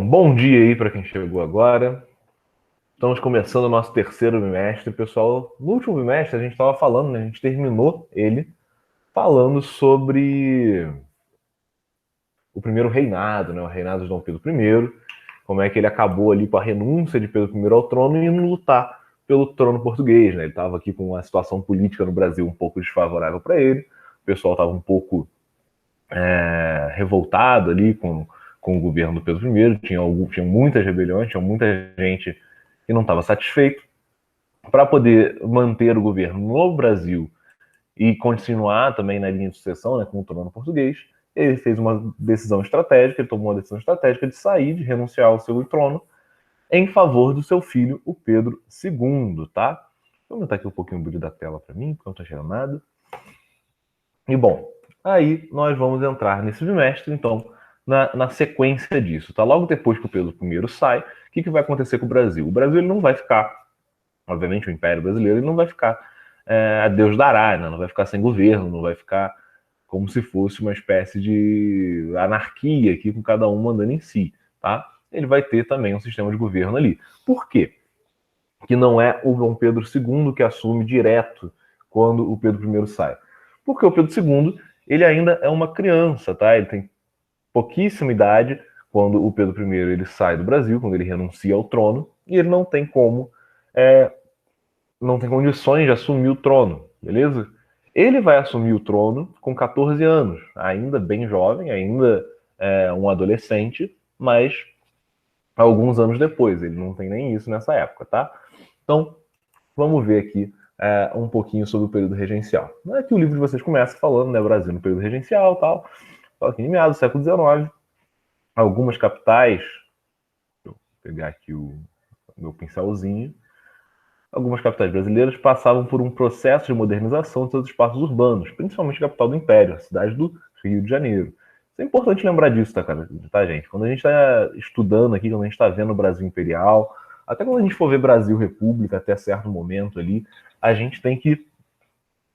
Bom dia aí para quem chegou agora. Estamos começando o nosso terceiro bimestre, pessoal. No último bimestre a gente estava falando, né? A gente terminou ele falando sobre o primeiro reinado, né? O reinado de Dom Pedro I, como é que ele acabou ali com a renúncia de Pedro I ao trono e indo lutar pelo trono português, né? Ele estava aqui com uma situação política no Brasil um pouco desfavorável para ele. O pessoal estava um pouco revoltado ali com o governo do Pedro I, tinha muitas rebeliões, tinha muita gente que não estava satisfeito. Para poder manter o governo no Brasil e continuar também na linha de sucessão, né, com o trono português, ele fez uma decisão estratégica, ele tomou uma decisão estratégica de sair, de renunciar ao seu trono, em favor do seu filho, o Pedro II, tá? Vou aumentar aqui um pouquinho o brilho da tela para mim, porque não está cheirando nada. E bom, aí nós vamos entrar nesse bimestre, então, na sequência disso, tá? Logo depois que o Pedro I sai, o que vai acontecer com o Brasil? O Brasil ele não vai ficar, obviamente o Império Brasileiro, ele não vai ficar a Deus dará, né? Não vai ficar sem governo, não vai ficar como se fosse uma espécie de anarquia aqui, com cada um mandando em si, tá? Ele vai ter também um sistema de governo ali. Por quê? Que não é o Dom Pedro II que assume direto quando o Pedro I sai. Porque o Pedro II, ele ainda é uma criança, tá? Ele tem pouquíssima idade quando o Pedro I ele sai do Brasil, quando ele renuncia ao trono, e ele não tem não tem condições de assumir o trono, beleza? Ele vai assumir o trono com 14 anos, ainda bem jovem, ainda um adolescente, mas alguns anos depois, ele não tem nem isso nessa época, tá? Então, vamos ver aqui um pouquinho sobre o período regencial. Aqui o livro de vocês começa falando, né, Brasil no período regencial e tal, só que em meados do século XIX, algumas capitais, deixa eu pegar aqui o meu pincelzinho, algumas capitais brasileiras passavam por um processo de modernização de seus espaços urbanos, principalmente a capital do Império, a cidade do Rio de Janeiro. É importante lembrar disso, tá, gente? Quando a gente está estudando aqui, quando a gente está vendo o Brasil Imperial, até quando a gente for ver Brasil República até certo momento ali, a gente tem que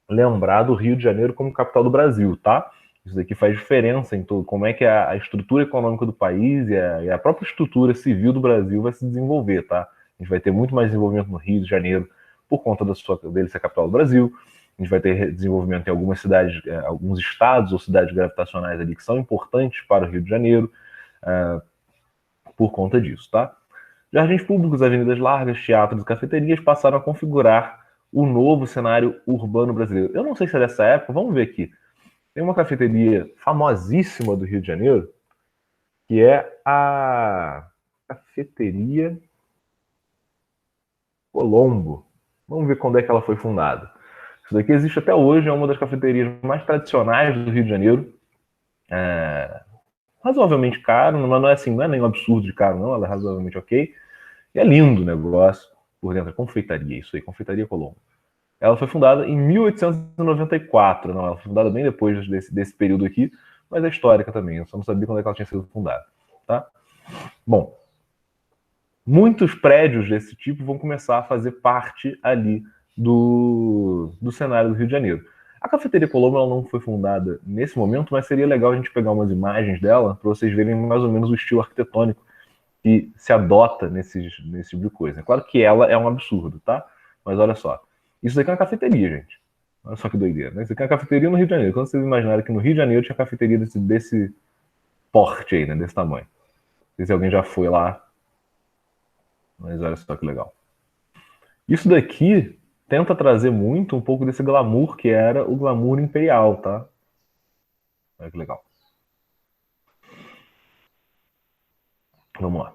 lembrar do Rio de Janeiro como capital do Brasil, tá? Isso daqui faz diferença em tudo, como é que a estrutura econômica do país e a própria estrutura civil do Brasil vai se desenvolver, tá? A gente vai ter muito mais desenvolvimento no Rio de Janeiro por conta dele ser a capital do Brasil. A gente vai ter desenvolvimento em algumas cidades, alguns estados ou cidades gravitacionais ali que são importantes para o Rio de Janeiro por conta disso, tá? Jardins públicos, avenidas largas, teatros e cafeterias passaram a configurar o novo cenário urbano brasileiro. Eu não sei se é dessa época, vamos ver aqui. Tem uma cafeteria famosíssima do Rio de Janeiro, que é a Cafeteria Colombo. Vamos ver quando é que ela foi fundada. Isso daqui existe até hoje, é uma das cafeterias mais tradicionais do Rio de Janeiro. Razoavelmente caro, mas não é assim, não é nem um absurdo de caro, não, ela é razoavelmente ok. E é lindo o negócio. Por dentro é confeitaria, isso aí, Confeitaria Colombo. Ela foi fundada em 1894, não, ela foi fundada bem depois desse período aqui, mas é histórica também, eu só não sabia quando é que ela tinha sido fundada, tá? Bom, muitos prédios desse tipo vão começar a fazer parte ali do cenário do Rio de Janeiro. A Cafeteria Colombo ela não foi fundada nesse momento, mas seria legal a gente pegar umas imagens dela para vocês verem mais ou menos o estilo arquitetônico que se adota nesse tipo de coisa. É claro que ela é um absurdo, tá? Mas olha só, isso daqui é uma cafeteria, gente. Olha só que doideira, né? Isso aqui é uma cafeteria no Rio de Janeiro. Quando vocês imaginarem que no Rio de Janeiro tinha cafeteria desse porte aí, né? Desse tamanho. Não sei se alguém já foi lá, mas olha só que legal. Isso daqui tenta trazer muito um pouco desse glamour que era o glamour imperial, tá? Olha que legal. Vamos lá.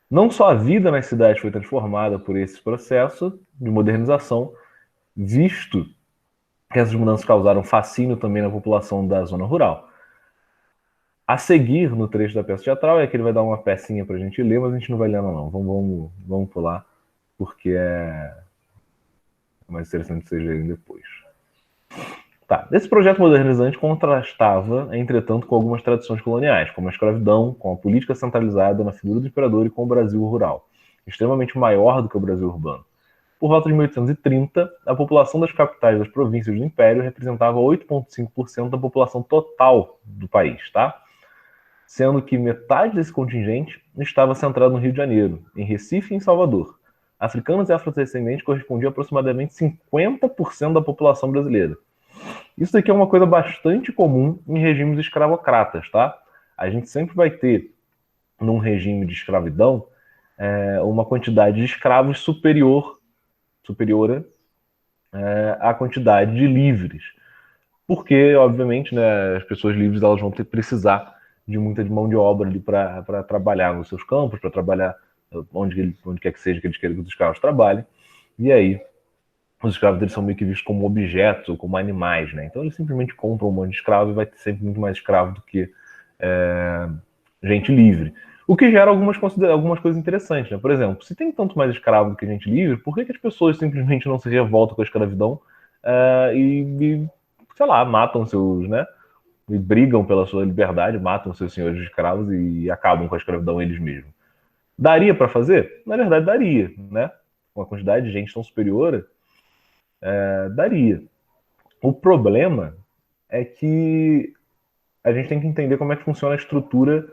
Não só a vida nas cidades foi transformada por esse processo de modernização, visto que essas mudanças causaram fascínio também na população da zona rural. A seguir, no trecho da peça teatral, é que ele vai dar uma pecinha pra gente ler, mas a gente não vai ler não. Vamos pular, porque é mais interessante vocês lerem depois. Tá. Esse projeto modernizante contrastava, entretanto, com algumas tradições coloniais, como a escravidão, com a política centralizada na figura do imperador e com o Brasil rural, extremamente maior do que o Brasil urbano. Por volta de 1830, a população das capitais das províncias do Império representava 8,5% da população total do país, tá? sendo que metade desse contingente estava centrado no Rio de Janeiro, em Recife e em Salvador. Africanos e afrodescendentes correspondiam a aproximadamente 50% da população brasileira. Isso daqui é uma coisa bastante comum em regimes escravocratas, tá? A gente sempre vai ter, num regime de escravidão, uma quantidade de escravos superior à quantidade de livres. Porque, obviamente, né, as pessoas livres elas vão precisar de muita mão de obra ali para trabalhar nos seus campos, para trabalhar onde quer que seja que eles queiram que os escravos trabalhem. E aí, os escravos deles são meio que vistos como objetos ou como animais, né? Então eles simplesmente compram um monte de escravo e vai ter sempre muito mais escravo do que gente livre. O que gera algumas coisas interessantes, né? Por exemplo, se tem tanto mais escravo do que gente livre, por que as pessoas simplesmente não se revoltam com a escravidão e, sei lá, matam seus, né? E brigam pela sua liberdade, matam seus senhores de escravos e acabam com a escravidão eles mesmos. Daria para fazer? Na verdade, daria, né? Com uma quantidade de gente tão superior, daria. O problema é que a gente tem que entender como é que funciona a estrutura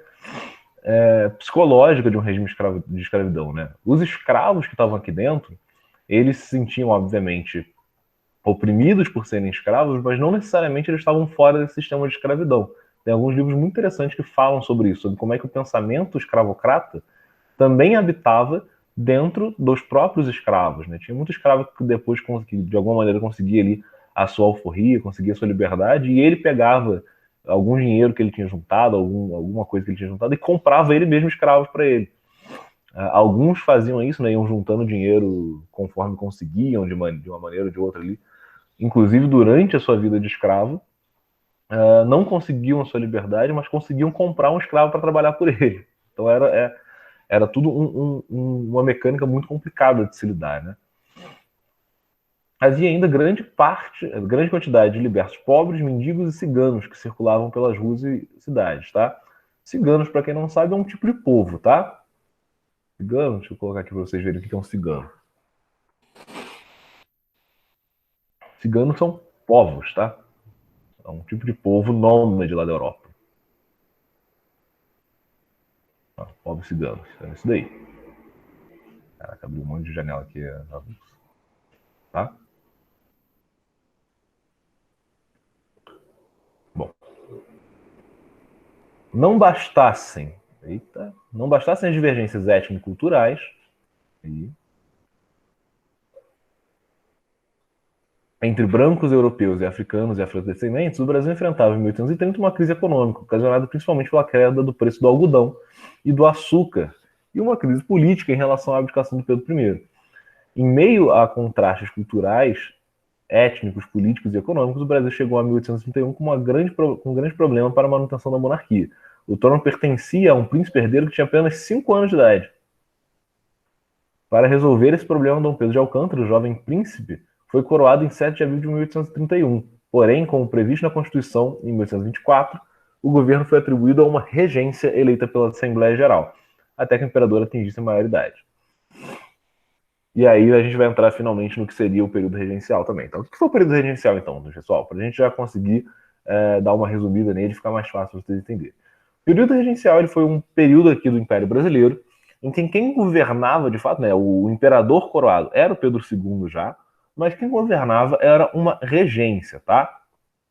psicológica de um regime de escravidão, né? Os escravos que estavam aqui dentro, eles se sentiam, obviamente, oprimidos por serem escravos, mas não necessariamente eles estavam fora desse sistema de escravidão. Tem alguns livros muito interessantes que falam sobre isso, sobre como é que o pensamento escravocrata também habitava dentro dos próprios escravos, né? Tinha muito escravo que depois, de alguma maneira, conseguia ali a sua alforria, conseguia a sua liberdade, e ele pegava algum dinheiro que ele tinha juntado, alguma coisa que ele tinha juntado, e comprava ele mesmo escravos para ele. Alguns faziam isso, né? Iam juntando dinheiro conforme conseguiam, de uma maneira ou de outra ali. Inclusive, durante a sua vida de escravo, não conseguiam a sua liberdade, mas conseguiam comprar um escravo para trabalhar por ele. Então era tudo uma mecânica muito complicada de se lidar, né? Havia ainda grande quantidade de libertos pobres, mendigos e ciganos que circulavam pelas ruas e cidades, tá? Ciganos, para quem não sabe, é um tipo de povo, tá? Cigano, deixa eu colocar aqui para vocês verem o que é um cigano. Ciganos são povos, tá? É um tipo de povo nômade lá da Europa. Povos ciganos, é isso daí. Caraca, abriu um monte de janela aqui, tá? Bom, não bastassem as divergências étnico-culturais, entre brancos europeus e africanos e afrodescendentes, o Brasil enfrentava em 1830 uma crise econômica, ocasionada principalmente pela queda do preço do algodão e do açúcar, e uma crise política em relação à abdicação do Pedro I. Em meio a contrastes culturais, étnicos, políticos e econômicos, o Brasil chegou a 1831 com um grande problema para a manutenção da monarquia. O trono pertencia a um príncipe herdeiro que tinha apenas 5 anos de idade. Para resolver esse problema, Dom Pedro de Alcântara, o jovem príncipe, foi coroado em 7 de abril de 1831. Porém, como previsto na Constituição, em 1824, o governo foi atribuído a uma regência eleita pela Assembleia Geral, até que o imperador atingisse a maioridade. E aí a gente vai entrar finalmente no que seria o período regencial também. Então, o que foi o período regencial, então, pessoal? Para a gente já conseguir dar uma resumida nele e ficar mais fácil para vocês entenderem. O período regencial ele foi um período aqui do Império Brasileiro em que quem governava, de fato, né, o imperador coroado era o Pedro II já, mas quem governava era uma regência, tá?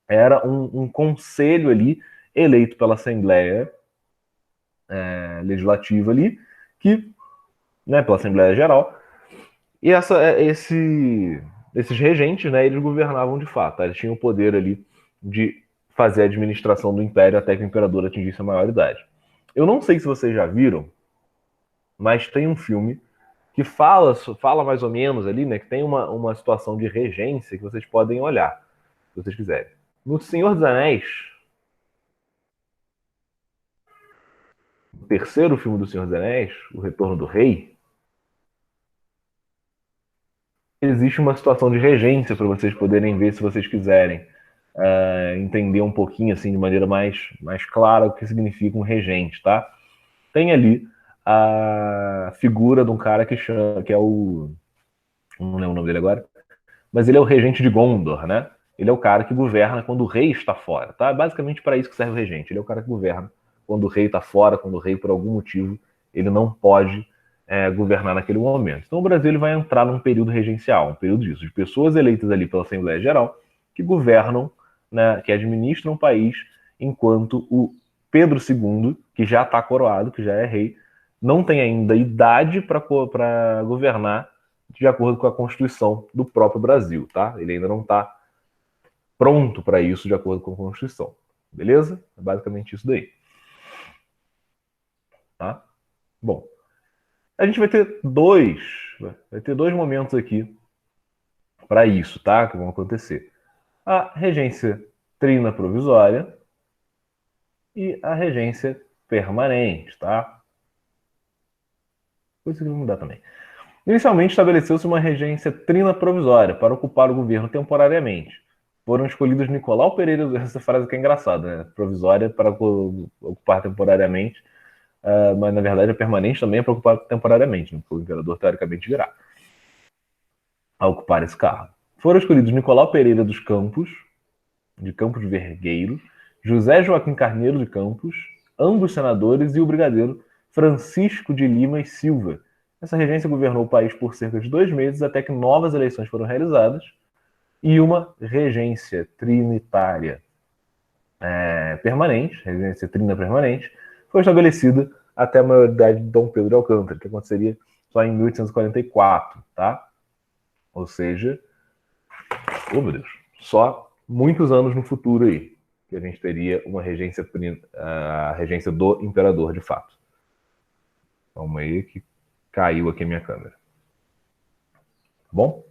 Era um conselho ali, eleito pela Assembleia Legislativa ali, que, né, pela Assembleia Geral, e esses regentes, né, eles governavam de fato, tá? Eles tinham o poder ali de fazer a administração do império até que o imperador atingisse a maioridade. Eu não sei se vocês já viram, mas tem um filme que fala mais ou menos ali, né, que tem uma situação de regência que vocês podem olhar, se vocês quiserem. No Senhor dos Anéis, o terceiro filme do Senhor dos Anéis, O Retorno do Rei, existe uma situação de regência para vocês poderem ver se vocês quiserem entender um pouquinho, assim, de maneira mais clara o que significa um regente, tá? Tem ali a figura de um cara que é o... não lembro o nome dele agora, mas ele é o regente de Gondor, né? Ele é o cara que governa quando o rei está fora, tá? Basicamente para isso que serve o regente. Ele é o cara que governa quando o rei está fora, quando o rei, por algum motivo, ele não pode governar naquele momento. Então o Brasil ele vai entrar num período regencial, um período disso, de pessoas eleitas ali pela Assembleia Geral, que governam, né, que administram o país, enquanto o Pedro II, que já está coroado, que já é rei, não tem ainda idade para governar de acordo com a Constituição do próprio Brasil, tá? Ele ainda não está pronto para isso de acordo com a Constituição. Beleza? É basicamente isso daí. Tá? Bom, a gente vai ter dois momentos aqui para isso, tá? Que vão acontecer. A regência trina provisória e a regência permanente, tá? Coisa que vai mudar também. Inicialmente estabeleceu-se uma regência trina provisória para ocupar o governo temporariamente. Foram escolhidos Nicolau Pereira, essa frase que é engraçada, né? Provisória para ocupar temporariamente, mas na verdade a permanente também é para ocupar temporariamente, né? Porque o imperador teoricamente virá a ocupar esse cargo. Foram escolhidos Nicolau Pereira dos Campos, de Campos Vergueiro, José Joaquim Carneiro de Campos, ambos senadores, e o brigadeiro Francisco de Lima e Silva. Essa regência governou o país por cerca de 2 meses, até que novas eleições foram realizadas e uma regência trinitária permanente, regência trina permanente, foi estabelecida até a maioridade de Dom Pedro de Alcântara, que aconteceria só em 1844, tá? Ou seja, oh meu Deus, só muitos anos no futuro aí que a gente teria uma regência, a regência do imperador de fato. Calma aí que caiu aqui a minha câmera. Bom?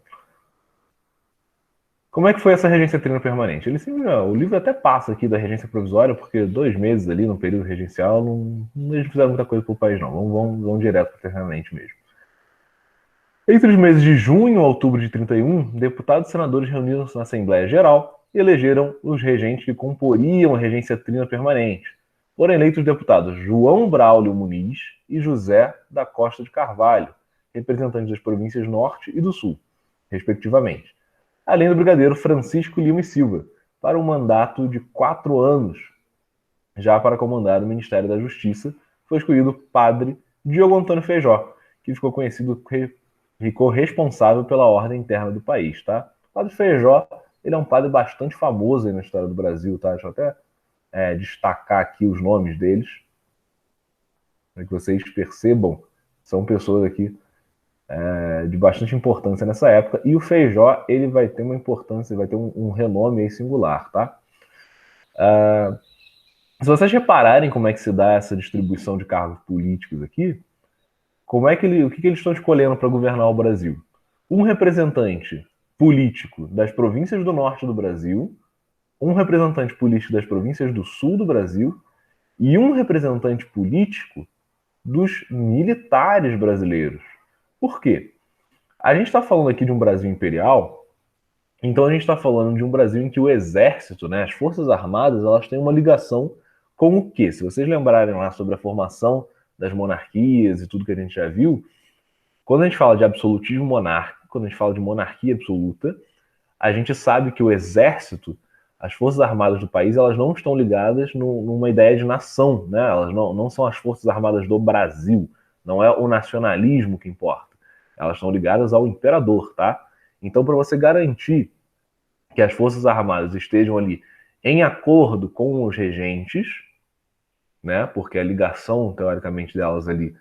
Como é que foi essa regência trina permanente? O livro até passa aqui da regência provisória, porque 2 meses ali no período regencial eles não fizeram muita coisa para o país, não. Vão direto para permanente mesmo. Entre os meses de junho a outubro de 31, deputados e senadores reuniram-se na Assembleia Geral e elegeram os regentes que comporiam a regência trina permanente. Foram eleitos os deputados João Braulio Muniz e José da Costa de Carvalho, representantes das províncias Norte e do Sul, respectivamente, além do brigadeiro Francisco Lima e Silva, para um mandato de 4 anos. Já para comandar o Ministério da Justiça, foi escolhido o padre Diogo Antônio Feijó, que ficou responsável pela ordem interna do país, tá? O padre Feijó, ele é um padre bastante famoso aí na história do Brasil, tá? Deixa eu até destacar aqui os nomes deles, para que vocês percebam, são pessoas aqui de bastante importância nessa época, e o Feijó, ele vai ter uma importância, vai ter um renome aí singular, tá? Se vocês repararem como é que se dá essa distribuição de cargos políticos aqui, o que eles estão escolhendo para governar o Brasil? Um representante político das províncias do norte do Brasil, um representante político das províncias do sul do Brasil e um representante político dos militares brasileiros. Por quê? A gente está falando aqui de um Brasil imperial, então a gente está falando de um Brasil em que o exército, né, as forças armadas, elas têm uma ligação com o quê? Se vocês lembrarem lá sobre a formação das monarquias e tudo que a gente já viu, quando a gente fala de absolutismo monárquico, quando a gente fala de monarquia absoluta, a gente sabe que o exército, as forças armadas do país, elas não estão ligadas numa ideia de nação, né? Elas não são as forças armadas do Brasil, não é o nacionalismo que importa. Elas estão ligadas ao imperador, tá? Então, para você garantir que as forças armadas estejam ali em acordo com os regentes, né? Porque a ligação, teoricamente, delas ali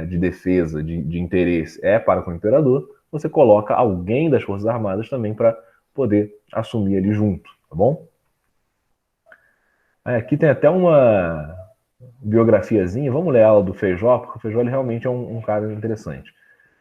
de defesa, de interesse, é para com o imperador, você coloca alguém das Forças Armadas também para poder assumir ali junto, tá bom? Aqui tem até uma biografiazinha, vamos ler ela do Feijó, porque o Feijó ele realmente é um cara interessante.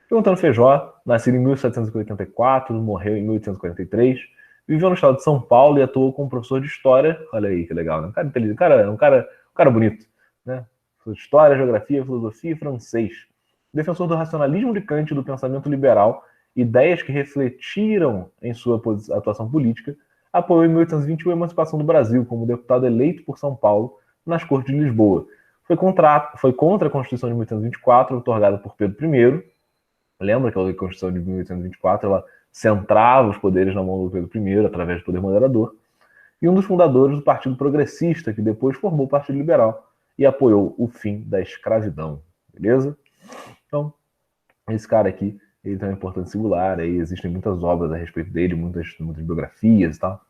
Antônio Feijó, nascido em 1784, morreu em 1843, viveu no estado de São Paulo e atuou como professor de história. Olha aí que legal, né? Um cara inteligente, um cara bonito, né? História, geografia, filosofia e francês. Defensor do racionalismo de Kant e do pensamento liberal, ideias que refletiram em sua atuação política, apoiou em 1821 a emancipação do Brasil como deputado eleito por São Paulo nas Cortes de Lisboa. Foi contra a Constituição de 1824, otorgada por Pedro I. Lembra que a Constituição de 1824 ela centrava os poderes na mão do Pedro I, através do poder moderador, e um dos fundadores do Partido Progressista, que depois formou o Partido Liberal, e apoiou o fim da escravidão, beleza? Então, esse cara aqui, ele tem uma importância singular, aí existem muitas obras a respeito dele, muitas biografias e tal.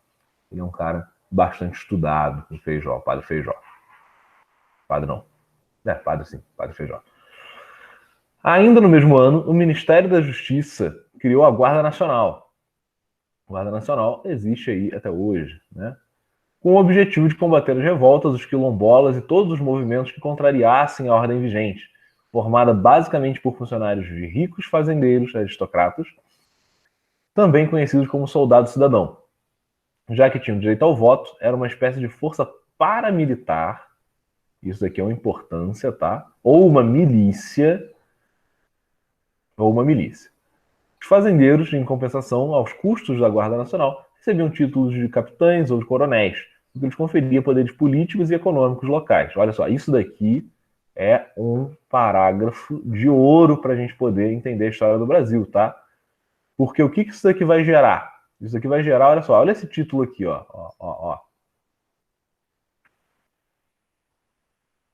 Ele é um cara bastante estudado em Feijó, Padre Feijó. Padre não. Padre sim, Padre Feijó. Ainda no mesmo ano, o Ministério da Justiça criou a Guarda Nacional. A Guarda Nacional existe aí até hoje, né? Com o objetivo de combater as revoltas, os quilombolas e todos os movimentos que contrariassem a ordem vigente, formada basicamente por funcionários de ricos fazendeiros, aristocratas, também conhecidos como soldado cidadão. Já que tinham direito ao voto, era uma espécie de força paramilitar, isso daqui é uma importância, tá? Ou uma milícia. Os fazendeiros, em compensação aos custos da Guarda Nacional, recebiam títulos de capitães ou de coronéis, o que lhes conferia poderes políticos e econômicos locais. Olha só, isso daqui é um parágrafo de ouro para a gente poder entender a história do Brasil, tá? Porque o que isso daqui vai gerar? Isso daqui vai gerar, olha só, olha esse título aqui, ó.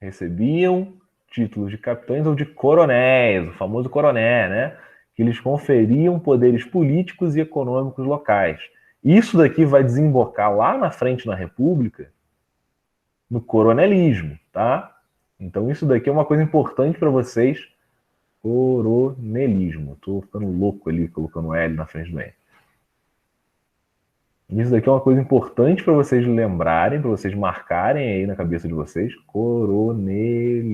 Recebiam títulos de capitães ou de coronéis, o famoso coroné, né? Que eles conferiam poderes políticos e econômicos locais. Isso daqui vai desembocar lá na frente na República no coronelismo, tá? Então isso daqui é uma coisa importante para vocês. Coronelismo. Tô ficando louco ali colocando L na frente do N. Isso daqui é uma coisa importante para vocês lembrarem, para vocês marcarem aí na cabeça de vocês. Coronelismo.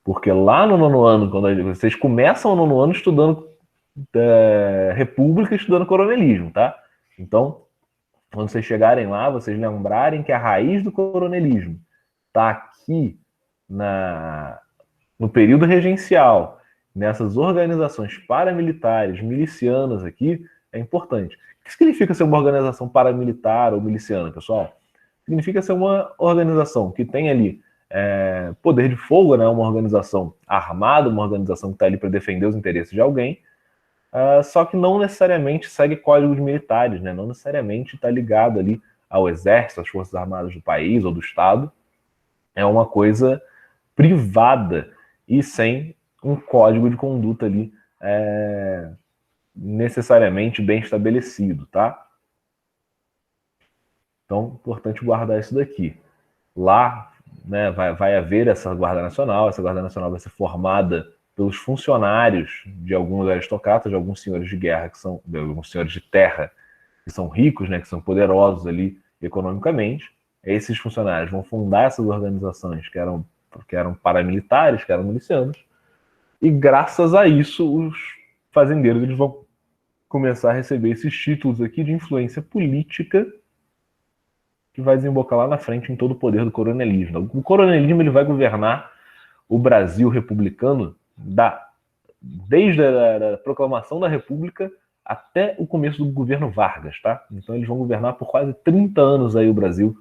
Porque lá no nono ano, quando vocês começam o nono ano estudando República, estudando coronelismo, tá? Então, quando vocês chegarem lá, vocês lembrarem que a raiz do coronelismo está aqui no período regencial, nessas organizações paramilitares, milicianas aqui, é importante. O que significa ser uma organização paramilitar ou miliciana, pessoal? Significa ser uma organização que tem ali poder de fogo, né? Uma organização armada, uma organização que está ali para defender os interesses de alguém, só que não necessariamente segue códigos militares, né? Não necessariamente está ligado ali ao exército, às forças armadas do país ou do estado. É uma coisa privada e sem um código de conduta ali necessariamente bem estabelecido, tá? Então, importante guardar isso daqui. Lá, né, vai haver essa Guarda Nacional vai ser formada pelos funcionários de alguns aristocratas, de alguns senhores de guerra, de alguns senhores de terra, que são ricos, né, que são poderosos ali economicamente. Esses funcionários vão fundar essas organizações que eram paramilitares, que eram milicianos, e graças a isso os fazendeiros eles vão começar a receber esses títulos aqui de influência política que vai desembocar lá na frente em todo o poder do coronelismo. O coronelismo ele vai governar o Brasil republicano desde a proclamação da República até o começo do governo Vargas, tá? Então eles vão governar por quase 30 anos aí o Brasil,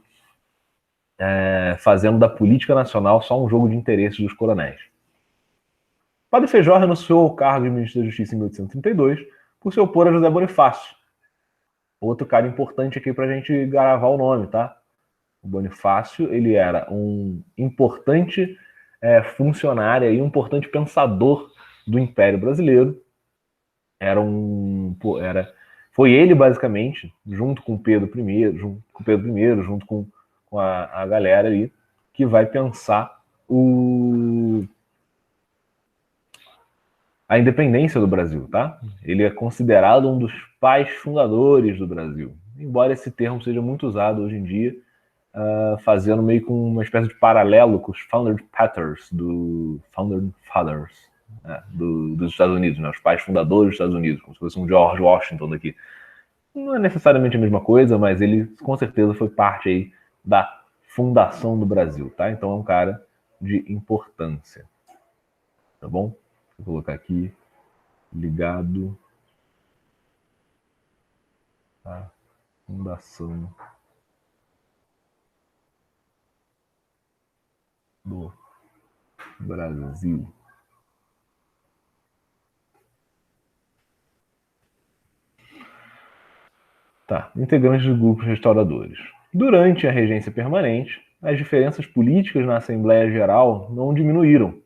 fazendo da política nacional só um jogo de interesses dos coronéis. Padre Feijó renunciou ao cargo de ministro da Justiça em 1832 por se opor a José Bonifácio. Outro cara importante aqui para a gente gravar o nome, tá? O Bonifácio, ele era um importante funcionário e um importante pensador do Império Brasileiro. Foi ele, basicamente, junto com Pedro I, junto com a galera ali, que vai pensar a independência do Brasil, tá? Ele é considerado um dos pais fundadores do Brasil, embora esse termo seja muito usado hoje em dia, fazendo meio com uma espécie de paralelo com os Founding Fathers dos Estados Unidos, né? Os pais fundadores dos Estados Unidos, como se fosse um George Washington daqui. Não é necessariamente a mesma coisa, mas ele com certeza foi parte aí da fundação do Brasil, tá? Então é um cara de importância, tá bom? Vou colocar aqui, ligado à fundação do Brasil. Tá, integrantes de grupos restauradores. Durante a regência permanente, as diferenças políticas na Assembleia Geral não diminuíram.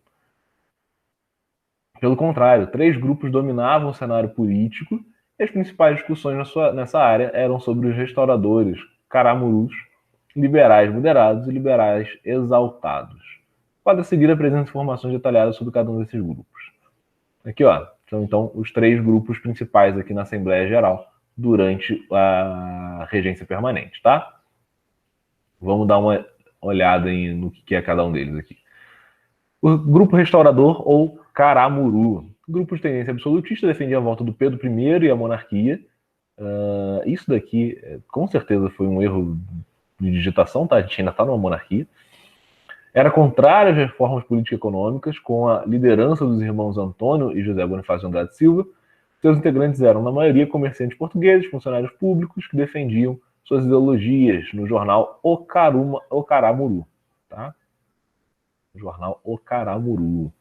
Pelo contrário, 3 grupos dominavam o cenário político e as principais discussões nessa área eram sobre os restauradores, caramurus, liberais moderados e liberais exaltados. Pode seguir apresenta informações detalhadas sobre cada um desses grupos. Aqui, ó, são então os 3 grupos principais aqui na Assembleia Geral durante a regência permanente, tá? Vamos dar uma olhada no que é cada um deles aqui. O grupo restaurador ou Caramuru. Grupo de tendência absolutista defendia a volta do Pedro I e a monarquia. Isso daqui, com certeza, foi um erro de digitação, tá? A gente ainda está numa monarquia. Era contrário às reformas político-econômicas, com a liderança dos irmãos Antônio e José Bonifácio Andrade Silva. Seus integrantes eram, na maioria, comerciantes portugueses, funcionários públicos que defendiam suas ideologias no jornal O Caramuru, tá? Jornal O Caramuru.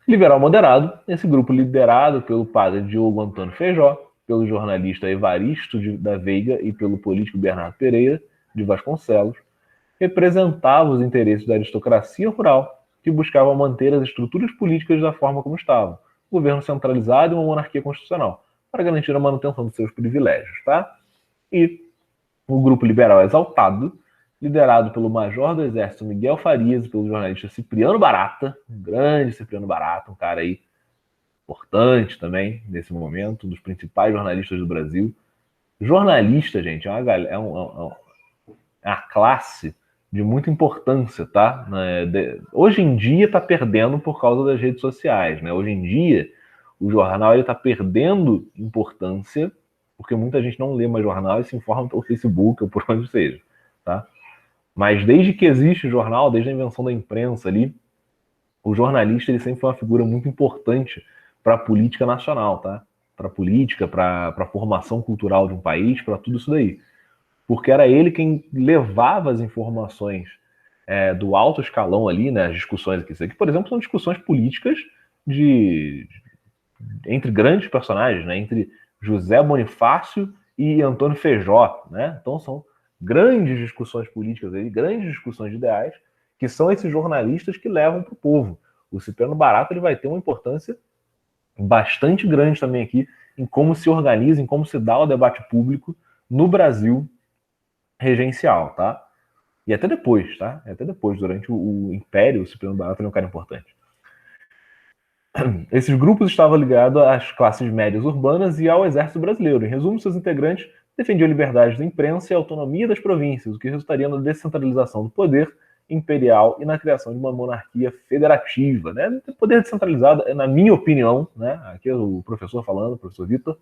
Liberal moderado, esse grupo liderado pelo padre Diogo Antônio Feijó, pelo jornalista Evaristo da Veiga e pelo político Bernardo Pereira de Vasconcelos, representava os interesses da aristocracia rural que buscava manter as estruturas políticas da forma como estavam, governo centralizado e uma monarquia constitucional, para garantir a manutenção de seus privilégios, tá? E o grupo liberal exaltado, liderado pelo major do Exército Miguel Farias e pelo jornalista Cipriano Barata, um grande Cipriano Barata, um cara aí importante também nesse momento, um dos principais jornalistas do Brasil. Jornalista, gente, é uma classe de muita importância, tá? Hoje em dia está perdendo por causa das redes sociais, né? Hoje em dia o jornal está perdendo importância porque muita gente não lê mais jornal e se informa pelo Facebook ou por onde seja, tá? Mas desde que existe o jornal, desde a invenção da imprensa ali, o jornalista ele sempre foi uma figura muito importante para a política nacional, tá? Para a política, para a formação cultural de um país, para tudo isso daí. Porque era ele quem levava as informações do alto escalão ali, né? As discussões aqui. Isso aqui, por exemplo, são discussões políticas entre grandes personagens, né? Entre José Bonifácio e Antônio Feijó, né? Então são grandes discussões políticas, grandes discussões de ideais, que são esses jornalistas que levam para o povo. O Cipriano Barata ele vai ter uma importância bastante grande também aqui em como se organiza, em como se dá o debate público no Brasil regencial, tá? E até depois, tá? Até depois, durante o Império, o Cipriano Barata é um cara importante. Esses grupos estavam ligados às classes médias urbanas e ao exército brasileiro. Em resumo, seus integrantes defendiam a liberdade da imprensa e a autonomia das províncias, o que resultaria na descentralização do poder imperial e na criação de uma monarquia federativa, né? Poder descentralizado, na minha opinião, né? Aqui é o professor falando, o professor Vitor,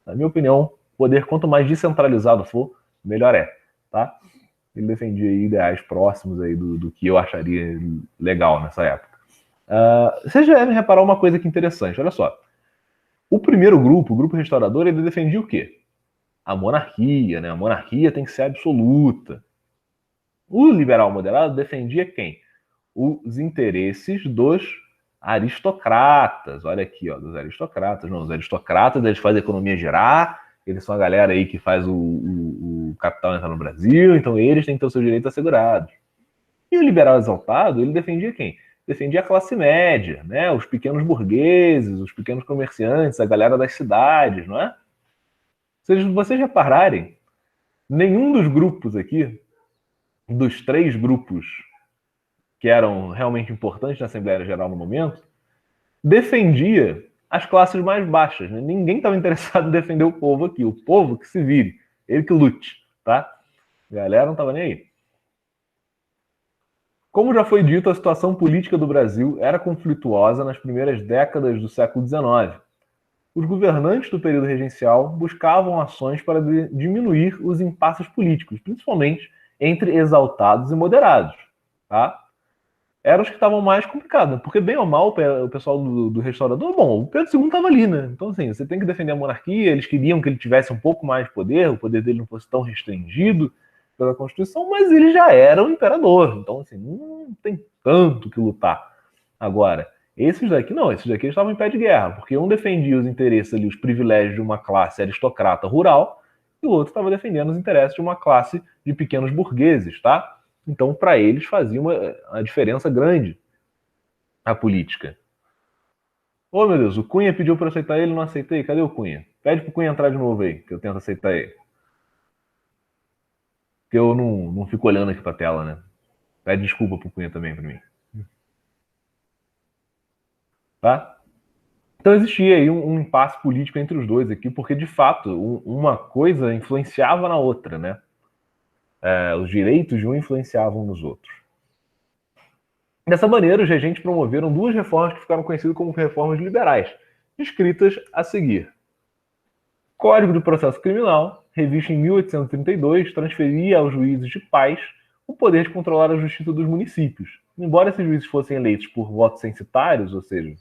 na minha opinião, poder quanto mais descentralizado for, melhor é, tá? Ele defendia aí ideais próximos aí do que eu acharia legal nessa época. Vocês já devem reparar uma coisa que interessante, olha só. O primeiro grupo, o grupo restaurador, ele defendia o quê? A monarquia, né? A monarquia tem que ser absoluta. O liberal moderado defendia quem? Os interesses dos aristocratas. Olha aqui, ó, dos aristocratas. Não, os aristocratas, eles fazem a economia girar, eles são a galera aí que faz o capital entrar no Brasil, então eles têm que ter os seus direitos assegurados. E o liberal exaltado, ele defendia quem? Defendia a classe média, né? Os pequenos burgueses, os pequenos comerciantes, a galera das cidades, não é? Se vocês repararem, nenhum dos grupos aqui, dos 3 grupos que eram realmente importantes na Assembleia Geral no momento, defendia as classes mais baixas. Né? Ninguém estava interessado em defender o povo aqui. O povo que se vire, ele que lute, tá? A galera não estava nem aí. Como já foi dito, a situação política do Brasil era conflituosa nas primeiras décadas do século XIX. Os governantes do período regencial buscavam ações para diminuir os impasses políticos, principalmente entre exaltados e moderados. Tá? Eram os que estavam mais complicados, porque bem ou mal o pessoal do restaurador, bom, o Pedro II estava ali, né? Então, assim, você tem que defender a monarquia, eles queriam que ele tivesse um pouco mais de poder, o poder dele não fosse tão restringido pela Constituição, mas ele já era o imperador, então, assim, não tem tanto que lutar. Agora, esses daqui não, esses daqui estavam em pé de guerra, porque um defendia os interesses ali, os privilégios de uma classe aristocrata rural, e o outro estava defendendo os interesses de uma classe de pequenos burgueses, tá? Então, para eles, fazia uma diferença grande a política. Ô, meu Deus, o Cunha pediu para aceitar ele, não aceitei. Cadê o Cunha? Pede pro Cunha entrar de novo aí, que eu tento aceitar ele. Porque eu não fico olhando aqui pra tela, né? Pede desculpa pro Cunha também pra mim. Tá? Então existia aí um impasse político entre os dois aqui, porque de fato uma coisa influenciava na outra, né? Os direitos de um influenciavam nos outros. Dessa maneira, os regentes promoveram duas reformas que ficaram conhecidas como reformas liberais, descritas a seguir. Código de Processo Criminal, revisto em 1832, transferia aos juízes de paz o poder de controlar a justiça dos municípios. Embora esses juízes fossem eleitos por votos censitários, ou seja,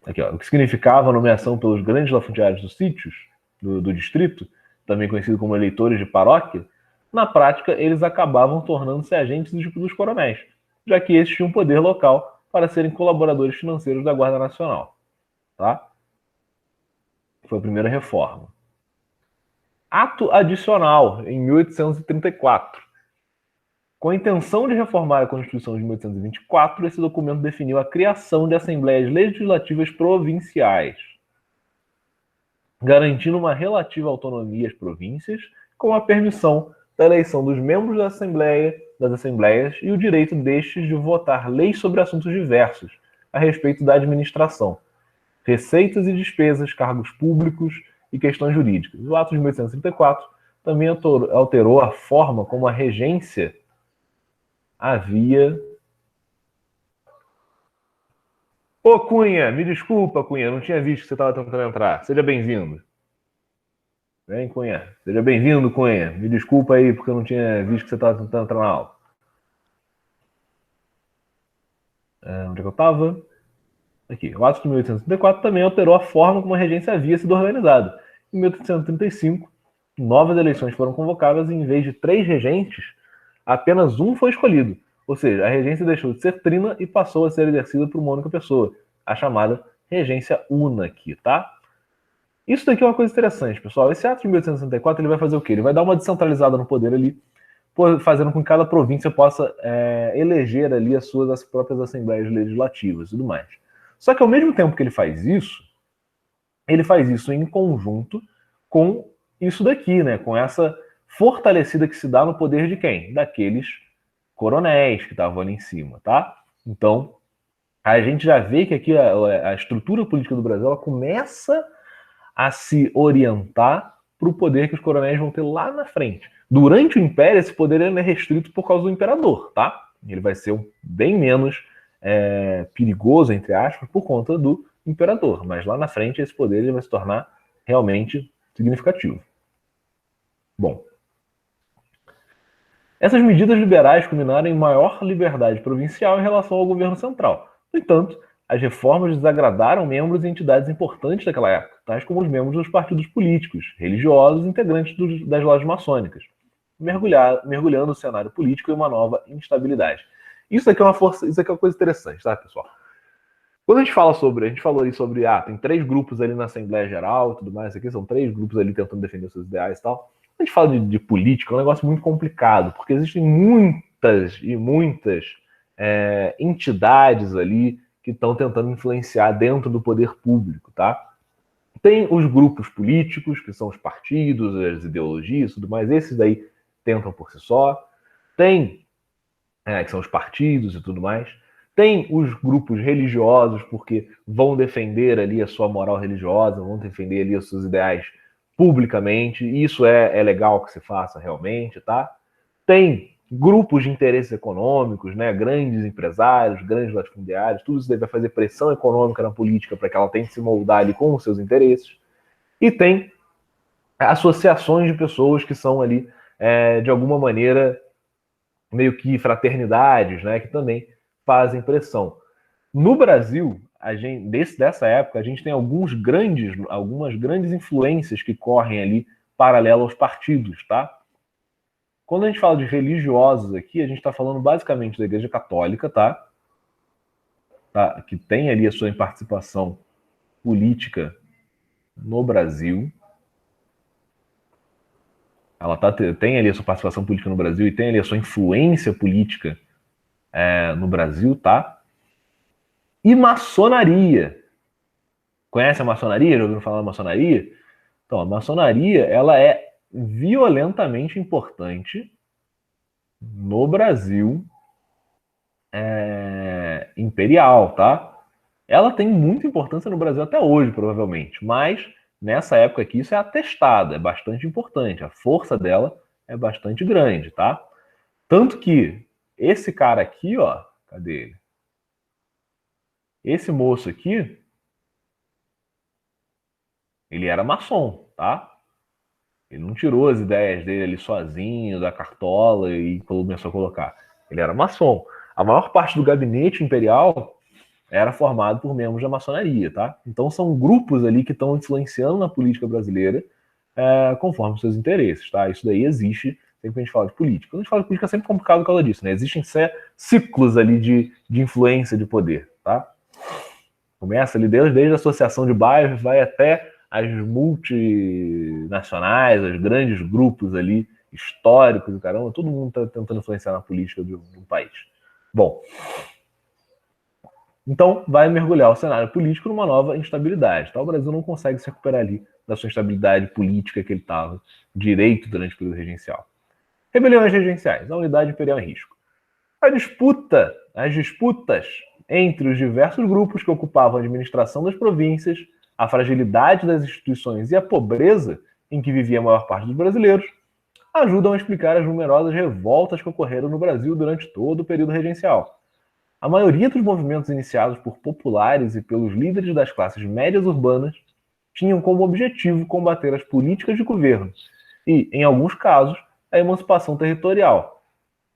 aqui, ó, o que significava a nomeação pelos grandes latifundiários dos sítios do distrito, também conhecido como eleitores de paróquia, na prática eles acabavam tornando-se agentes dos coronéis, já que estes tinham poder local para serem colaboradores financeiros da Guarda Nacional. Tá? Foi a primeira reforma. Ato adicional, em 1834. Com a intenção de reformar a Constituição de 1824, esse documento definiu a criação de assembleias legislativas provinciais, garantindo uma relativa autonomia às províncias, com a permissão da eleição dos membros das assembleias e o direito destes de votar leis sobre assuntos diversos a respeito da administração, receitas e despesas, cargos públicos e questões jurídicas. O ato de 1834 também alterou a forma como a regência havia... Ô, Cunha, me desculpa, Cunha, não tinha visto que você estava tentando entrar. Seja bem-vindo. Vem, Cunha. Seja bem-vindo, Cunha. Me desculpa aí, porque eu não tinha visto que você estava tentando entrar na aula. Onde é que eu estava? Aqui. O ato de 1834 também alterou a forma como a regência havia sido organizada. Em 1835, novas eleições foram convocadas e, em vez de 3 regentes, apenas um foi escolhido. Ou seja, a regência deixou de ser trina e passou a ser exercida por uma única pessoa, a chamada regência una aqui, tá? Isso daqui é uma coisa interessante, pessoal. Esse ato de 1864 ele vai fazer o quê? Ele vai dar uma descentralizada no poder ali, fazendo com que cada província possa eleger ali as próprias assembleias legislativas e tudo mais. Só que ao mesmo tempo que ele faz isso em conjunto com isso daqui, né? Com essa fortalecida que se dá no poder de quem? Daqueles coronéis que estavam ali em cima, tá? Então, a gente já vê que aqui a estrutura política do Brasil ela começa a se orientar para o poder que os coronéis vão ter lá na frente. Durante o Império, esse poder é restrito por causa do imperador, tá? Ele vai ser bem menos perigoso, entre aspas, por conta do imperador. Mas lá na frente, esse poder ele vai se tornar realmente significativo. Bom, essas medidas liberais culminaram em maior liberdade provincial em relação ao governo central. No entanto, as reformas desagradaram membros e entidades importantes daquela época, tais como os membros dos partidos políticos, religiosos e integrantes das lojas maçônicas, mergulhando o cenário político em uma nova instabilidade. Isso aqui é uma coisa interessante, tá, pessoal? Quando a gente falou ali sobre, tem 3 grupos ali na Assembleia Geral e tudo mais, aqui são 3 grupos ali tentando defender seus ideais e tal. Quando a gente fala de política, é um negócio muito complicado, porque existem muitas e muitas entidades ali que estão tentando influenciar dentro do poder público, tá? Tem os grupos políticos, que são os partidos, as ideologias e tudo mais, esses daí tentam por si só. Tem, que são os partidos e tudo mais. Tem os grupos religiosos, porque vão defender ali a sua moral religiosa, vão defender ali os seus ideais publicamente, e isso é legal que se faça realmente, tá? Tem grupos de interesses econômicos, né? Grandes empresários, grandes latifundiários, tudo isso vai fazer pressão econômica na política para que ela tente se moldar ali com os seus interesses. E tem associações de pessoas que são ali, de alguma maneira, meio que fraternidades, né? Que também fazem pressão. No Brasil, dessa época, a gente tem algumas grandes influências que correm ali paralelo aos partidos, tá? Quando a gente fala de religiosos aqui, a gente está falando basicamente da Igreja Católica, tá? Que tem ali a sua participação política no Brasil. Ela tem ali a sua participação política no Brasil e tem ali a sua influência política no Brasil, tá? E maçonaria. Conhece a maçonaria? Já ouviram falar da maçonaria? Então, a maçonaria, ela é violentamente importante no Brasil imperial, tá? Ela tem muita importância no Brasil até hoje, provavelmente, mas nessa época aqui isso é atestado, é bastante importante. A força dela é bastante grande, tá? Tanto que esse cara aqui, ó, cadê ele? Esse moço aqui, ele era maçom, tá? Ele não tirou as ideias dele ali sozinho, da cartola, e começou a colocar. Ele era maçom. A maior parte do gabinete imperial era formado por membros da maçonaria, tá? Então são grupos ali que estão influenciando na política brasileira conforme os seus interesses, tá? Isso daí existe sempre que a gente fala de política. Quando a gente fala de política é sempre complicado por causa disso, né? Existem ciclos ali de influência de poder, tá? Começa ali desde a associação de bairros, vai até as multinacionais, os grandes grupos ali históricos, caramba, todo mundo está tentando influenciar na política de um país. Bom, então vai mergulhar o cenário político numa nova instabilidade. Tá? O Brasil não consegue se recuperar ali da sua instabilidade política que ele estava direito durante o período regencial. Rebeliões regenciais, a unidade imperial em risco. As disputas entre os diversos grupos que ocupavam a administração das províncias, a fragilidade das instituições e a pobreza em que vivia a maior parte dos brasileiros ajudam a explicar as numerosas revoltas que ocorreram no Brasil durante todo o período regencial. A maioria dos movimentos iniciados por populares e pelos líderes das classes médias urbanas tinham como objetivo combater as políticas de governo e, em alguns casos, a emancipação territorial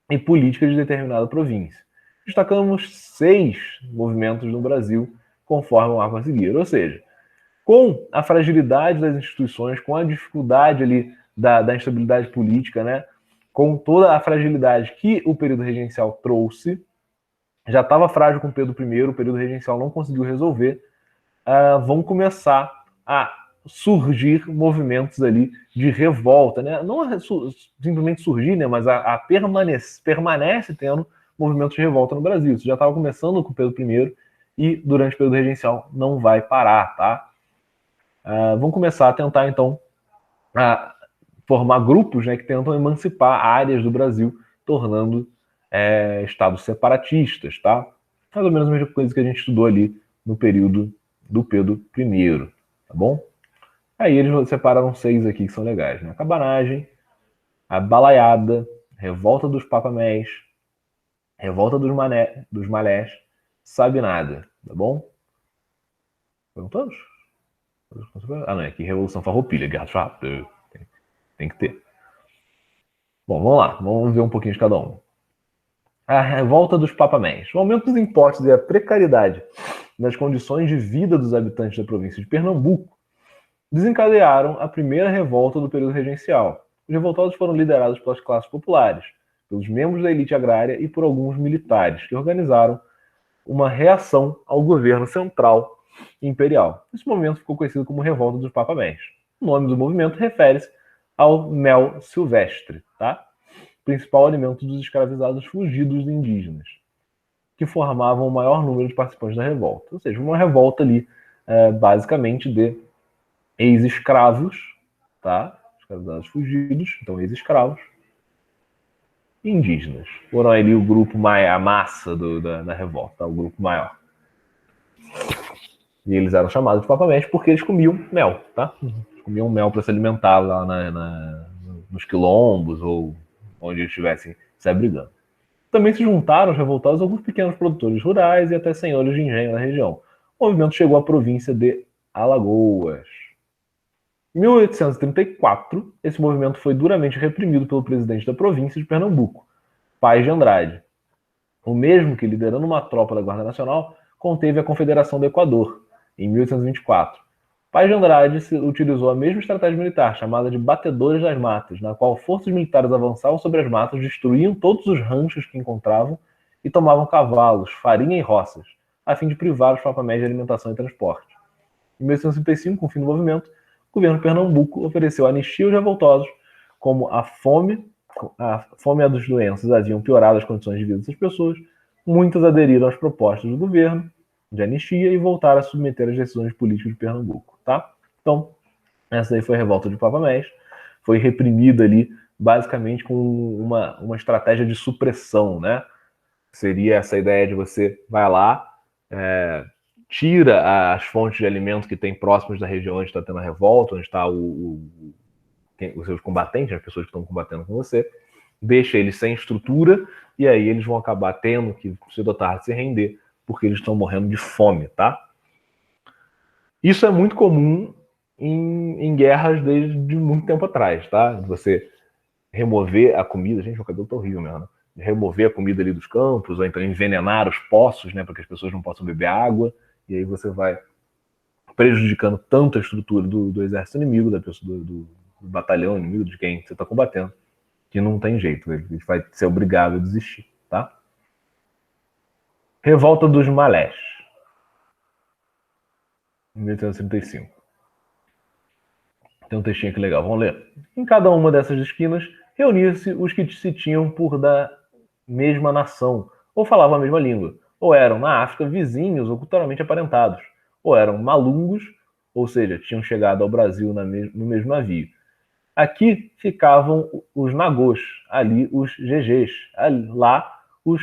e políticas de determinada província. Destacamos 6 movimentos no Brasil, conforme o mapa a seguir. Ou seja, com a fragilidade das instituições, com a dificuldade ali da instabilidade política, né, com toda a fragilidade que o período regencial trouxe, já estava frágil com Pedro I, o período regencial não conseguiu resolver, vão começar a surgir movimentos ali de revolta, né? Não simplesmente surgir, né? Mas permanece tendo movimentos de revolta no Brasil. Isso já estava começando com Pedro I e durante o período regencial não vai parar, tá? Vão começar a tentar, então, formar grupos, né, que tentam emancipar áreas do Brasil, tornando estados separatistas, tá? Mais ou menos a mesma coisa que a gente estudou ali no período do Pedro I, tá bom? Aí eles separaram 6 aqui que são legais, né? A cabanagem, a balaiada, revolta dos papamés, revolta dos malés, sabe nada, tá bom? Foram todos? Ah, não, é aqui Revolução Farroupilha, Guerra do Farroupilha. Tem que ter. Bom, vamos lá, vamos ver um pouquinho de cada um. A revolta dos papamés. O aumento dos impostos e a precariedade nas condições de vida dos habitantes da província de Pernambuco desencadearam a primeira revolta do período regencial. Os revoltados foram liderados pelas classes populares, pelos membros da elite agrária e por alguns militares, que organizaram uma reação ao governo central imperial. Esse movimento ficou conhecido como Revolta dos Papamés. O nome do movimento refere-se ao mel silvestre, tá? Principal alimento dos escravizados fugidos indígenas, que formavam o maior número de participantes da revolta. Ou seja, uma revolta ali, basicamente, de ex-escravos, tá? Escravizados fugidos, então ex-escravos, e indígenas. Foram ali o grupo a massa da revolta, tá? O grupo maior. E eles eram chamados de papamés porque eles comiam mel, tá? Eles comiam mel para se alimentar lá nos quilombos ou onde eles estivessem se abrigando. Também se juntaram aos revoltados alguns pequenos produtores rurais e até senhores de engenho na região. O movimento chegou à província de Alagoas. Em 1834, esse movimento foi duramente reprimido pelo presidente da província de Pernambuco, Paz de Andrade, o mesmo que, liderando uma tropa da Guarda Nacional, conteve a Confederação do Equador, em 1824. Paz de Andrade utilizou a mesma estratégia militar, chamada de Batedores das Matas, na qual forças militares avançavam sobre as matas, destruíam todos os ranchos que encontravam e tomavam cavalos, farinha e roças, a fim de privar os papamés de alimentação e transporte. Em 1835, com o fim do movimento, o governo de Pernambuco ofereceu anistia aos revoltosos, como a fome e as doenças haviam piorado as condições de vida dessas pessoas, muitas aderiram às propostas do governo de anistia e voltaram a submeter as decisões políticas de Pernambuco, tá? Então, essa aí foi a revolta de Papamés, foi reprimida ali basicamente com uma estratégia de supressão, né? Seria essa ideia de você vai lá, tira as fontes de alimento que tem próximas da região onde está tendo a revolta, onde está os seus combatentes, as pessoas que estão combatendo com você, deixa eles sem estrutura e aí eles vão acabar tendo que se dotar de se render porque eles estão morrendo de fome, tá? Isso é muito comum em guerras desde muito tempo atrás, tá? Você remover a comida, gente, o cabelo tá horrível mesmo, né? Remover a comida ali dos campos, ou então envenenar os poços, né, para que as pessoas não possam beber água, e aí você vai prejudicando tanto a estrutura do exército inimigo, da pessoa, do batalhão inimigo, de quem você está combatendo, que não tem jeito, ele vai ser obrigado a desistir, tá? Revolta dos Malés, 1835. Tem um textinho aqui legal, vamos ler. Em cada uma dessas esquinas, reuniam-se os que se tinham por da mesma nação, ou falavam a mesma língua, ou eram, na África, vizinhos ou culturalmente aparentados, ou eram malungos, ou seja, tinham chegado ao Brasil no mesmo navio. Aqui ficavam os nagôs, ali os gegês, lá os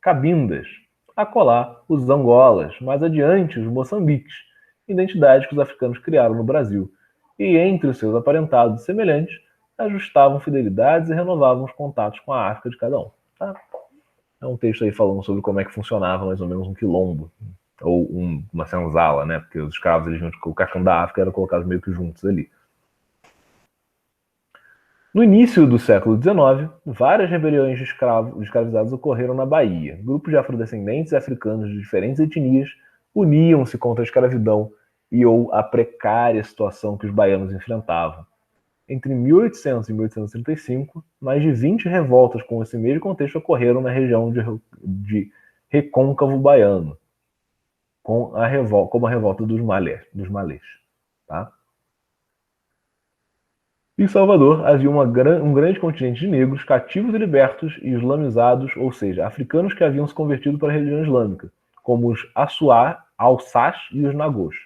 cabindas, acolá os angolas, mais adiante os moçambiques, identidades que os africanos criaram no Brasil, e entre os seus aparentados semelhantes, ajustavam fidelidades e renovavam os contatos com a África de cada um. Tá? É um texto aí falando sobre como é que funcionava mais ou menos um quilombo, ou uma senzala, né? Porque os escravos, eles, o cacão da África eram colocados meio que juntos ali. No início do século XIX, várias rebeliões de escravizados ocorreram na Bahia. Grupos de afrodescendentes e africanos de diferentes etnias uniam-se contra a escravidão e ou a precária situação que os baianos enfrentavam. Entre 1800 e 1835, mais de 20 revoltas com esse mesmo contexto ocorreram na região de Recôncavo Baiano, como a revolta dos malês. Tá? Em Salvador, havia um grande contingente de negros, cativos e libertos e islamizados, ou seja, africanos que haviam se convertido para a religião islâmica, como os Assuá, Alsás e os Nagôs.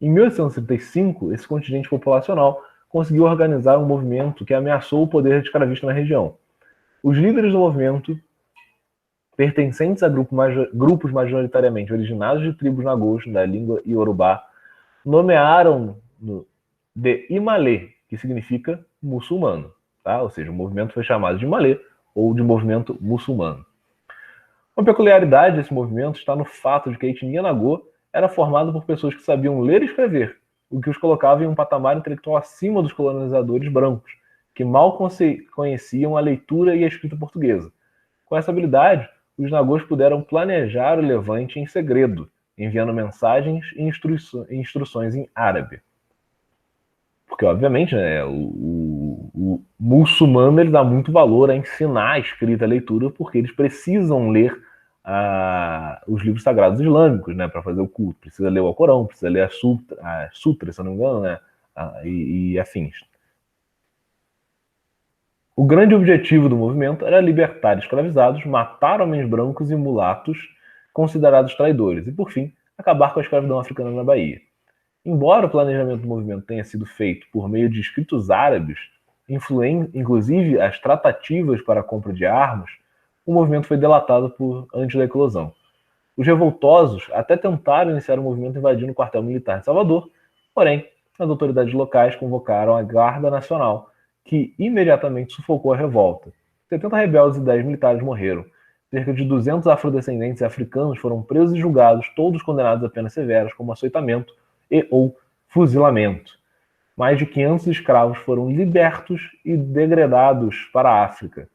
Em 1835, esse contingente populacional conseguiu organizar um movimento que ameaçou o poder escravista na região. Os líderes do movimento, pertencentes a grupos majoritariamente originados de tribos nagôs, da língua iorubá, nomearam de Imalê, que significa muçulmano. Tá? Ou seja, o movimento foi chamado de Imalê ou de movimento muçulmano. Uma peculiaridade desse movimento está no fato de que a etnia nagô era formada por pessoas que sabiam ler e escrever, o que os colocava em um patamar intelectual acima dos colonizadores brancos, que mal conheciam a leitura e a escrita portuguesa. Com essa habilidade, os nagôs puderam planejar o levante em segredo, enviando mensagens e instruções em árabe. Porque, obviamente, né, o muçulmano ele dá muito valor a ensinar a escrita e a leitura, porque eles precisam ler os livros sagrados islâmicos, né, para fazer o culto. Precisa ler o Alcorão, precisa ler as sutras, se eu não me engano, né, e afins. O grande objetivo do movimento era libertar escravizados, matar homens brancos e mulatos considerados traidores e, por fim, acabar com a escravidão africana na Bahia. Embora o planejamento do movimento tenha sido feito por meio de escritos árabes, inclusive as tratativas para a compra de armas, o movimento foi delatado antes da eclosão. Os revoltosos até tentaram iniciar o movimento invadindo o quartel militar de Salvador, porém, as autoridades locais convocaram a Guarda Nacional, que imediatamente sufocou a revolta. 70 rebeldes e 10 militares morreram. Cerca de 200 afrodescendentes e africanos foram presos e julgados, todos condenados a penas severas, como açoitamento e ou fuzilamento. Mais de 500 escravos foram libertos e degradados para a África,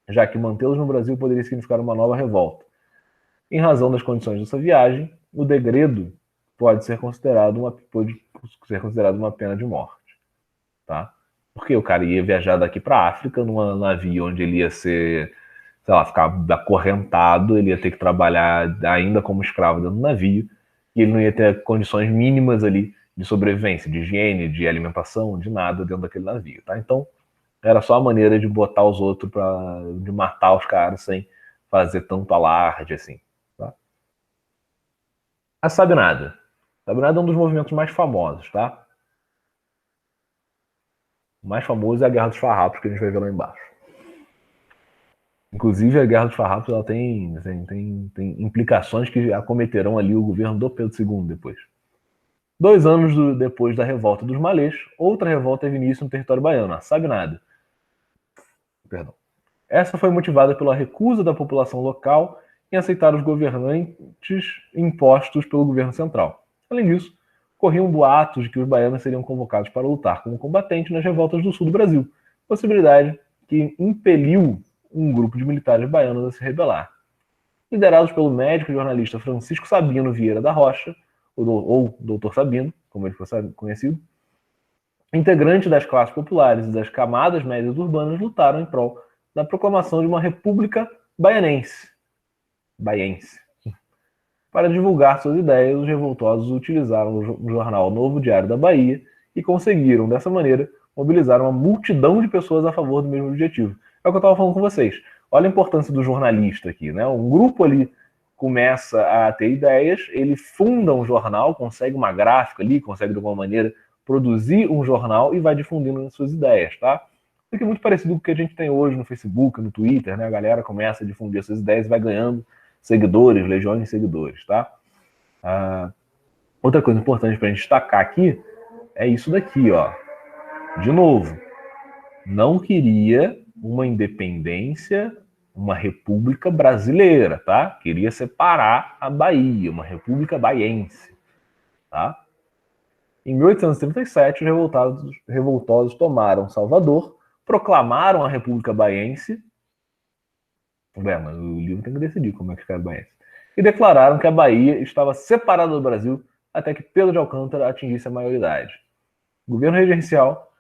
já que mantê-los no Brasil poderia significar uma nova revolta. Em razão das condições dessa viagem, o degredo pode ser considerado uma pena de morte. Tá? Porque o cara ia viajar daqui para a África num navio onde ele ia ser, sei lá, ficar acorrentado, ele ia ter que trabalhar ainda como escravo dentro do navio, e ele não ia ter condições mínimas ali de sobrevivência, de higiene, de alimentação, de nada dentro daquele navio. Tá? Então, era só a maneira de botar os outros, de matar os caras sem fazer tanto alarde assim. Tá? A Sabe Nada. Sabe Nada é um dos movimentos mais famosos, tá? O mais famoso é a Guerra dos Farrapos, que a gente vai ver lá embaixo. Inclusive, a Guerra dos Farrapos ela tem implicações que acometerão ali o governo do Pedro II depois. 2 anos depois da revolta dos Malês, outra revolta teve início no território baiano, a Sabe Nada. Perdão. Essa foi motivada pela recusa da população local em aceitar os governantes impostos pelo governo central. Além disso, corriam boatos de que os baianos seriam convocados para lutar como combatentes nas revoltas do sul do Brasil, possibilidade que impeliu um grupo de militares baianos a se rebelar. Liderados pelo médico e jornalista Francisco Sabino Vieira da Rocha, ou Doutor Sabino, como ele foi conhecido, integrantes das classes populares e das camadas médias urbanas lutaram em prol da proclamação de uma república baianense. Para divulgar suas ideias, os revoltosos utilizaram o jornal Novo Diário da Bahia e conseguiram, dessa maneira, mobilizar uma multidão de pessoas a favor do mesmo objetivo. É o que eu estava falando com vocês. Olha a importância do jornalista aqui, né? Um grupo ali começa a ter ideias, ele funda um jornal, consegue uma gráfica ali, consegue de alguma maneira produzir um jornal e vai difundindo as suas ideias, tá? Isso aqui é muito parecido com o que a gente tem hoje no Facebook, no Twitter, né? A galera começa a difundir essas ideias e vai ganhando seguidores, legiões de seguidores, tá? Outra coisa importante para a gente destacar aqui é isso daqui, ó. De novo, não queria uma independência, uma república brasileira, tá? Queria separar a Bahia, uma república baiense, tá? Em 1837, os revoltosos tomaram Salvador, proclamaram a República Baiense. Mas o livro tem que decidir como é que escreve baiense. E declararam que a Bahia estava separada do Brasil até que Pedro de Alcântara atingisse a maioridade. O governo regencial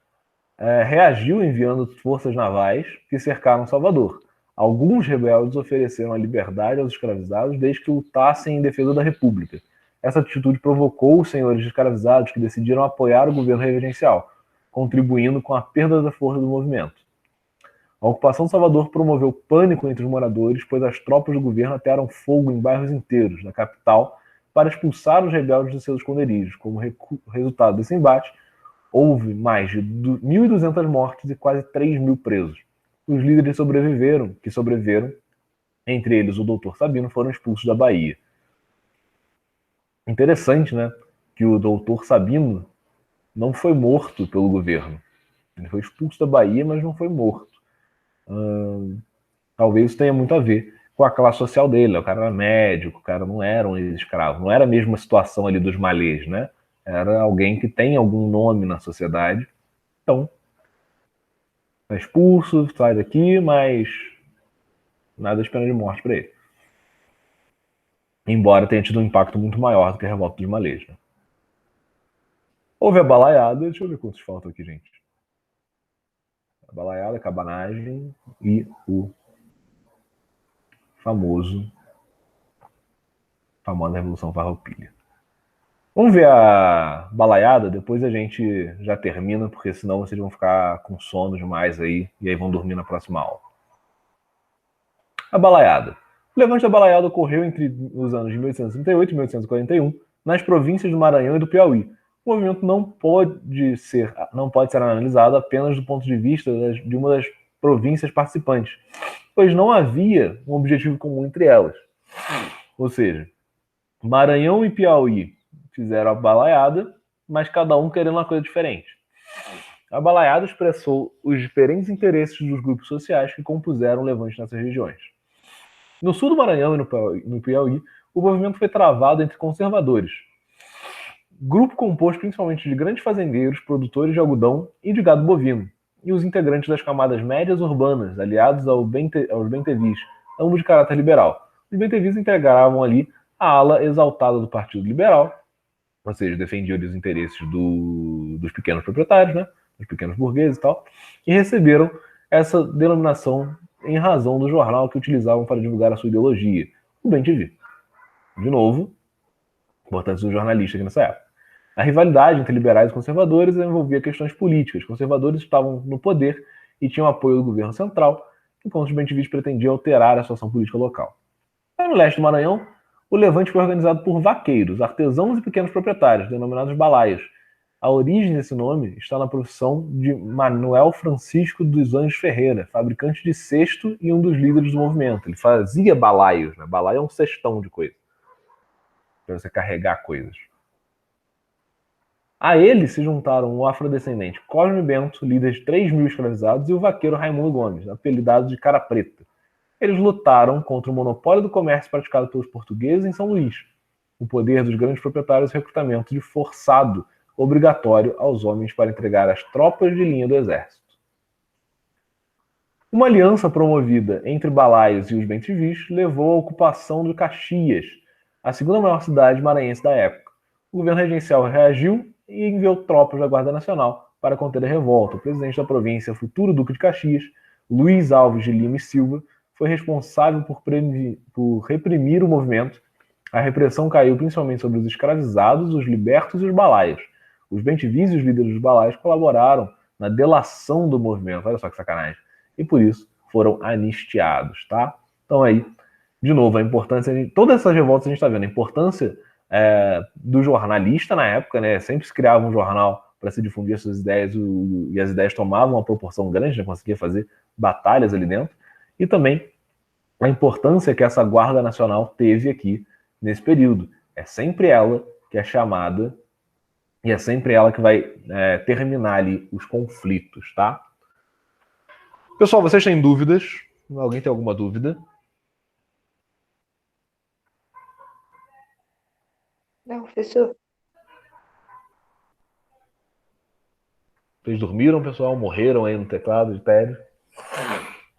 reagiu enviando forças navais que cercaram Salvador. Alguns rebeldes ofereceram a liberdade aos escravizados desde que lutassem em defesa da República. Essa atitude provocou os senhores escravizados que decidiram apoiar o governo regencial, contribuindo com a perda da força do movimento. A ocupação de Salvador promoveu pânico entre os moradores, pois as tropas do governo atearam fogo em bairros inteiros da capital para expulsar os rebeldes de seus esconderijos. Como resultado desse embate, houve mais de 1.200 mortes e quase 3.000 presos. Os líderes que sobreviveram, entre eles o Doutor Sabino, foram expulsos da Bahia. Interessante, né, que o Doutor Sabino não foi morto pelo governo. Ele foi expulso da Bahia, mas não foi morto. Talvez isso tenha muito a ver com a classe social dele. O cara era médico, o cara não era um ex-escravo. Não era a mesma situação ali dos malês, né? Era alguém que tem algum nome na sociedade. Então, é expulso, sai daqui, mas nada de pena de morte para ele. Embora tenha tido um impacto muito maior do que a revolta dos malês. Né? Houve a balaiada. Deixa eu ver quantos faltam aqui, gente. A balaiada, a cabanagem e o famosa Revolução Farroupilha. Vamos ver a balaiada, depois a gente já termina, porque senão vocês vão ficar com sono demais aí, e aí vão dormir na próxima aula. A balaiada. O levante da balaiada ocorreu entre os anos de 1838 e 1841, nas províncias do Maranhão e do Piauí. O movimento não pode ser analisado apenas do ponto de vista de uma das províncias participantes, pois não havia um objetivo comum entre elas. Ou seja, Maranhão e Piauí fizeram a balaiada, mas cada um querendo uma coisa diferente. A balaiada expressou os diferentes interesses dos grupos sociais que compuseram o levante nessas regiões. No sul do Maranhão e no Piauí, o movimento foi travado entre conservadores, grupo composto principalmente de grandes fazendeiros, produtores de algodão e de gado bovino, e os integrantes das camadas médias urbanas, aliados aos bentevis, ambos de caráter liberal. Os bentevis integravam ali a ala exaltada do Partido Liberal, ou seja, defendiam os interesses dos pequenos proprietários, né, dos pequenos burgueses e tal, e receberam essa denominação em razão do jornal que utilizavam para divulgar a sua ideologia, o BemTV. De novo, importância do jornalista aqui nessa época. A rivalidade entre liberais e conservadores envolvia questões políticas. Os conservadores estavam no poder e tinham apoio do governo central, enquanto os bentivis pretendiam alterar a situação política local. Aí, no leste do Maranhão, o levante foi organizado por vaqueiros, artesãos e pequenos proprietários, denominados balaios. A origem desse nome está na profissão de Manuel Francisco dos Anjos Ferreira, fabricante de cesto e um dos líderes do movimento. Ele fazia balaios, né? Balaio é um cestão de coisa, para você carregar coisas. A ele se juntaram o afrodescendente Cosme Bento, líder de 3.000 escravizados, e o vaqueiro Raimundo Gomes, apelidado de Cara Preta. Eles lutaram contra o monopólio do comércio praticado pelos portugueses em São Luís, o poder dos grandes proprietários e o recrutamento de forçado obrigatório aos homens para entregar as tropas de linha do exército. Uma aliança promovida entre balaios e os bentivis levou à ocupação de Caxias, a segunda maior cidade maranhense da época. O governo regencial reagiu e enviou tropas da Guarda Nacional para conter a revolta. O presidente da província, futuro Duque de Caxias, Luiz Alves de Lima e Silva, foi responsável por reprimir o movimento. A repressão caiu principalmente sobre os escravizados, os libertos e os balaios. Os bentivis e os líderes dos balaios colaboraram na delação do movimento. Olha só que sacanagem. E por isso foram anistiados, tá? Então aí, de novo, a importância de todas essas revoltas a gente está vendo, a importância do jornalista na época, né? Sempre se criava um jornal para se difundir as suas ideias e as ideias tomavam uma proporção grande, né? Conseguia fazer batalhas ali dentro. E também a importância que essa Guarda Nacional teve aqui nesse período. É sempre ela que é chamada e é sempre ela que vai terminar ali os conflitos, tá? Pessoal, vocês têm dúvidas? Alguém tem alguma dúvida? Não, professor. Vocês dormiram, pessoal? Morreram aí no teclado de tédio?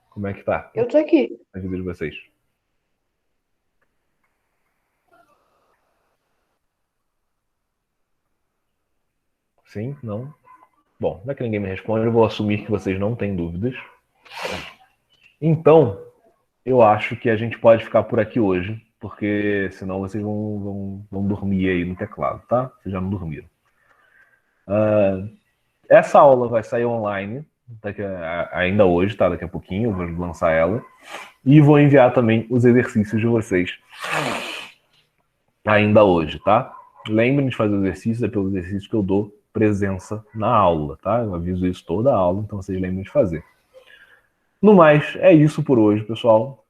Como é que tá Eu tô aqui. a vida de vocês? Sim? Não? Bom, já que ninguém me responde, eu vou assumir que vocês não têm dúvidas. Então, eu acho que a gente pode ficar por aqui hoje, porque senão vocês vão dormir aí no teclado, tá? Vocês já não dormiram. Essa aula vai sair online ainda hoje, tá? Daqui a pouquinho, eu vou lançar ela. E vou enviar também os exercícios de vocês ainda hoje, tá? Lembrem de fazer o exercício, é pelo exercício que eu dou presença na aula, tá? Eu aviso isso toda a aula, então vocês lembrem de fazer. No mais, é isso por hoje, pessoal.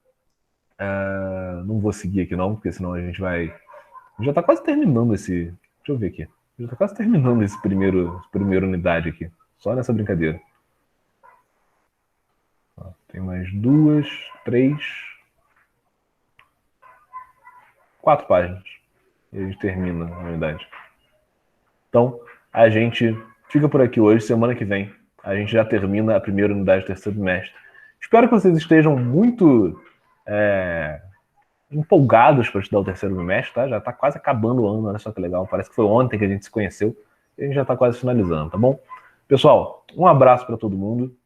Não vou seguir aqui não, porque senão a gente vai... Já tá quase terminando esse... Deixa eu ver aqui. Já tá quase terminando esse primeira unidade aqui. Só nessa brincadeira. Tem mais 2, 3, 4 páginas. E a gente termina a unidade. Então, a gente fica por aqui hoje. Semana que vem a gente já termina a primeira unidade do terceiro trimestre. Espero que vocês estejam muito empolgados para estudar o terceiro trimestre, tá? Já está quase acabando o ano, olha só que legal. Parece que foi ontem que a gente se conheceu e a gente já está quase finalizando, tá bom? Pessoal, um abraço para todo mundo.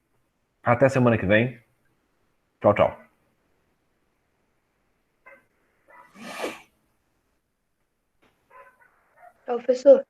Até semana que vem. Tchau, tchau. Professor.